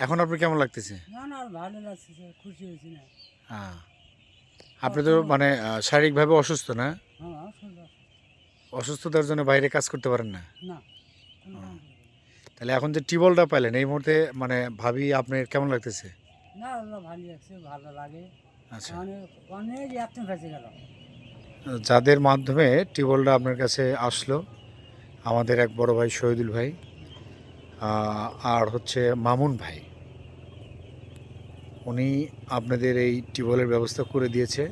এখন আপনার কেমন লাগতেছে? না না আর ভালো লাগছে স্যার, খুশি হয়েছি না। হ্যাঁ, আপনি তো মানে শারীরিকভাবে অসুস্থ না? হ্যাঁ সুন্দর। অসুস্থতার জন্য বাইরে কাজ করতে পারেন না? না কোনো কাম করবো তাহলে এখন যে টিউবওয়েলটা পাইলেন এই মুহূর্তে মানে ভাবি আপনার কেমন লাগতেছে? না, ওগুলো ভালো লাগছে, ভালো লাগে। আচ্ছা, অনেক অনেক অ্যাকশন ফেসে গেল। যাদের মাধ্যমে টিউবওয়েলটা আপনার কাছে আসলো, আমাদের এক বড় ভাই শহীদুল ভাই আর হচ্ছে মামুন ভাই, উনি আপনাদের এই টিউবওয়েলের ব্যবস্থা করে দিয়েছে।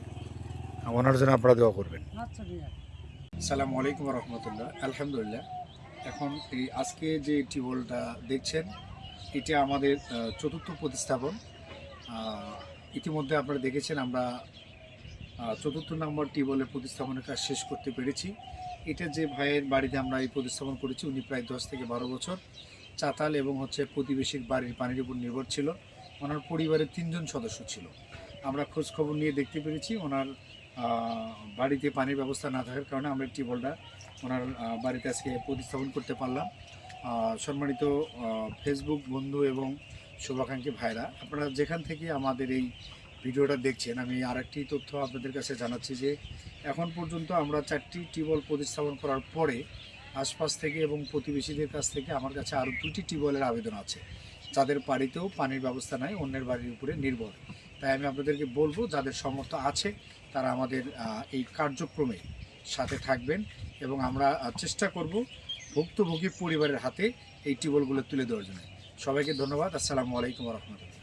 ওনার জন্য আপনারা দোয়া করবেন। আচ্ছা ঠিক আছে। আসসালামু আলাইকুম রহমতুল্লাহ। আলহামদুলিল্লাহ, এখন এই আজকে যে টিউবওয়েলটা দেখছেন এটা আমাদের চতুর্থ প্রতিস্থাপন। ইতিমধ্যে আপনারা দেখেছেন আমরা চতুর্থ নম্বর টিউবওয়েলের প্রতিস্থাপনের কাজ শেষ করতে পেরেছি। এটা যে ভাইয়ের বাড়িতে আমরা এই প্রতিস্থাপন করেছি উনি প্রায় 10 থেকে 12 বছর চাতাল এবং হচ্ছে প্রতিবেশীর বাড়ির পানির উপর নির্ভর ছিল। ওনার পরিবারের 3জন সদস্য ছিল। আমরা খোঁজ খবর নিয়ে দেখতে পেরেছি ওনার বাড়িতে পানির ব্যবস্থা না থাকার কারণে আমরা টিউবওয়েলটা ওনার বাড়িতে আজকে প্রতিস্থাপন করতে পারলাম। সম্মানিত ফেসবুক বন্ধু এবং শুভাকাঙ্ক্ষী ভাইরা, আপনারা যেখান থেকে আমাদের এই ভিডিওটা দেখছেন, আমি আরেকটি তথ্য আপনাদের কাছে জানাচ্ছি যে এখন পর্যন্ত আমরা 4টি টিউবওয়েল প্রতিস্থাপন করার পরে আশপাশ থেকে এবং প্রতিবেশীদের কাছ থেকে আমার কাছে আরও 2টি টিউবওয়েলের আবেদন আছে, যাদের বাড়িতেও পানির ব্যবস্থা নাই, অন্যের বাড়ির উপরে নির্ভর। তাই আমি আপনাদেরকে বলবো যাদের সামর্থ্য আছে তারা আমাদের এই কার্যক্রমে সাথে থাকবেন এবং আমরা চেষ্টা করব ভুক্তভোগী পরিবারের হাতে এই টিউবওয়েলগুলো তুলে দেওয়ার জন্য। সবাইকে ধন্যবাদ। আসসালামু আলাইকুম রহমতুল্লাহ।